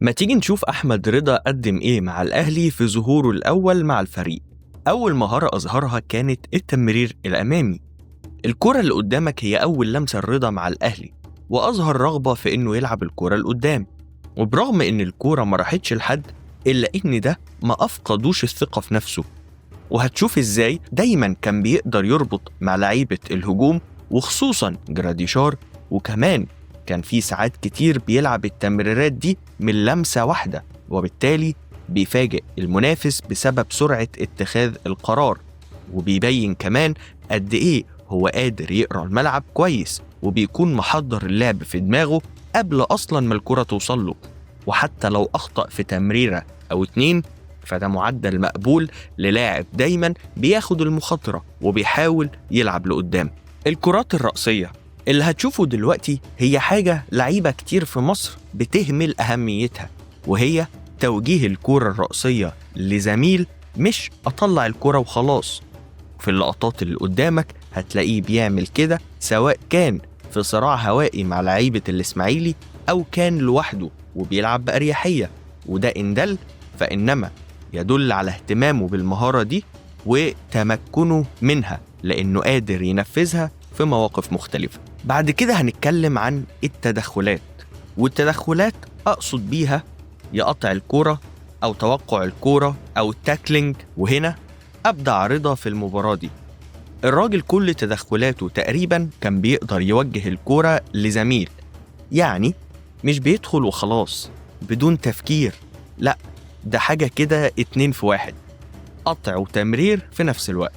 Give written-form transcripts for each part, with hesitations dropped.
ما تيجي نشوف أحمد رضا قدم إيه مع الأهلي في ظهوره الأول مع الفريق. أول مهارة أظهرها كانت التمرير الأمامي. الكرة اللي قدامك هي أول لمسة الرضا مع الأهلي، وأظهر رغبة في إنه يلعب الكرة لقدام. وبرغم إن الكرة ما راحتش لحد، إلا إن ده ما أفقدوش الثقة في نفسه. وهتشوف إزاي دايما كان بيقدر يربط مع لعيبة الهجوم، وخصوصا جراديشار. وكمان كان في ساعات كتير بيلعب التمريرات دي من لمسة واحدة، وبالتالي بيفاجئ المنافس بسبب سرعة اتخاذ القرار. وبيبين كمان قد إيه هو قادر يقرأ الملعب كويس، وبيكون محضر اللعب في دماغه قبل أصلا ما الكرة توصل له. وحتى لو أخطأ في تمريرة أو اتنين، فده معدل مقبول للاعب دايما بياخد المخاطرة وبيحاول يلعب لقدام. الكرات الرأسية اللي هتشوفه دلوقتي هي حاجة لعيبة كتير في مصر بتهمل أهميتها، وهي توجيه الكرة الرأسية لزميل، مش أطلع الكرة وخلاص. في اللقطات اللي قدامك هتلاقيه بيعمل كده، سواء كان في صراع هوائي مع لعيبة الإسماعيلي أو كان لوحده وبيلعب بأريحية. وده إن دل فإنما يدل على اهتمامه بالمهارة دي وتمكنه منها، لأنه قادر ينفذها في مواقف مختلفة. بعد كده هنتكلم عن التدخلات، والتدخلات أقصد بيها يا قطع الكورة أو توقع الكورة أو التاكلينج. وهنا أبدع رضا في المباراة دي. الراجل كل تدخلاته تقريبا كان بيقدر يوجه الكورة لزميل، يعني مش بيدخل وخلاص بدون تفكير، لا، ده حاجة كده 2 في 1، قطع وتمرير في نفس الوقت.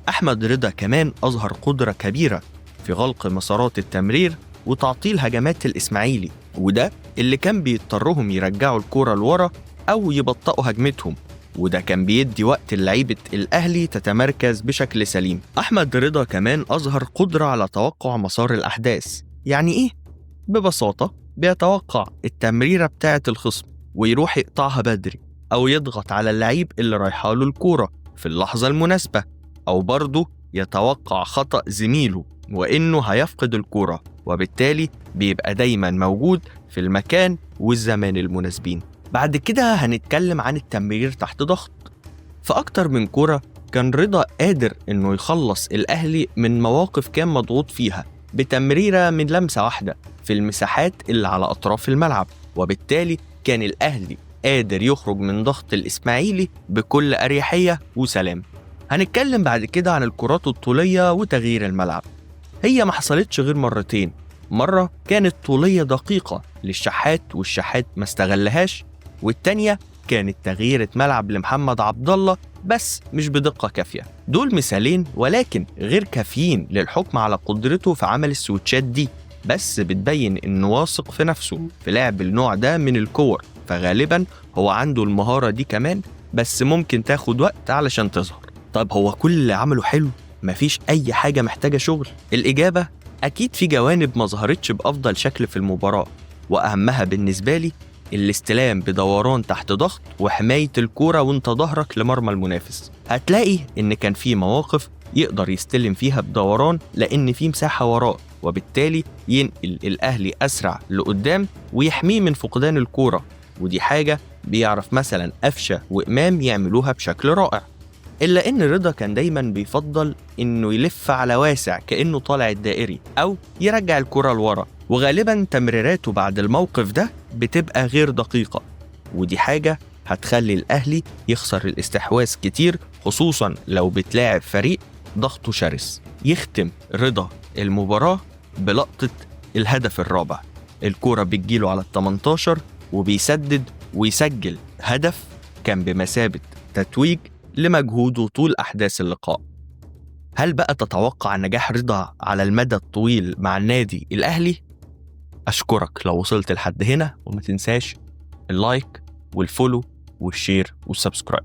أحمد رضا كمان أظهر قدرة كبيرة في غلق مسارات التمرير وتعطيل هجمات الإسماعيلي، وده اللي كان بيضطرهم يرجعوا الكرة لورا أو يبطئوا هجمتهم، وده كان بيدي وقت لعيبة الأهلي تتمركز بشكل سليم. أحمد رضا كمان أظهر قدرة على توقع مسار الأحداث. يعني إيه؟ ببساطة بيتوقع التمريرة بتاعة الخصم ويروح يقطعها بدري، أو يضغط على اللعيب اللي رايحة له الكورة في اللحظة المناسبة، أو برضه يتوقع خطأ زميله وإنه هيفقد الكورة، وبالتالي بيبقى دايما موجود في المكان والزمان المناسبين. بعد كده هنتكلم عن التمرير تحت ضغط. في أكتر من كورة كان رضا قادر إنه يخلص الأهلي من مواقف كان مضغوط فيها بتمريرة من لمسة واحدة في المساحات اللي على أطراف الملعب، وبالتالي كان الأهلي قادر يخرج من ضغط الإسماعيلي بكل أريحية وسلام. هنتكلم بعد كده عن الكرات الطولية وتغيير الملعب. هي ما حصلتش غير مرتين، مرة كانت طولية دقيقة للشحات والشحات ما استغلهاش، والتانية كانت تغييرة ملعب لمحمد عبد الله بس مش بدقة كافية. دول مثالين ولكن غير كافيين للحكم على قدرته في عمل السويتشات دي، بس بتبين إنه واثق في نفسه في لعب النوع ده من الكور، فغالبا هو عنده المهارة دي كمان، بس ممكن تاخد وقت علشان تظهر. طب هو كل اللي عمله حلو؟ مفيش أي حاجة محتاجة شغل؟ الإجابة أكيد في جوانب ما ظهرتش بأفضل شكل في المباراة، وأهمها بالنسبة لي الاستلام بدوران تحت ضغط وحماية الكورة وانت ظهرك لمرمى المنافس. هتلاقي إن كان في مواقف يقدر يستلم فيها بدوران لأن في مساحة وراه، وبالتالي ينقل الأهلي أسرع لقدام ويحميه من فقدان الكورة، ودي حاجة بيعرف مثلا أفشة وإمام يعملوها بشكل رائع. إلا إن رضا كان دايما بيفضل إنه يلف على واسع كأنه طالع الدائري، أو يرجع الكرة لورا، وغالبا تمريراته بعد الموقف ده بتبقى غير دقيقة، ودي حاجة هتخلي الأهلي يخسر الاستحواذ كتير، خصوصا لو بتلاعب فريق ضغطه شرس. يختم رضا المباراة بلقطة الهدف الرابع، الكرة بتجيله على 18 وبيسدد ويسجل هدف كان بمثابة تتويج لمجهوده طول أحداث اللقاء. هل بقى تتوقع نجاح رضا على المدى الطويل مع النادي الأهلي؟ أشكرك لو وصلت لحد هنا، وما تنساش اللايك والفولو والشير والسبسكرايب.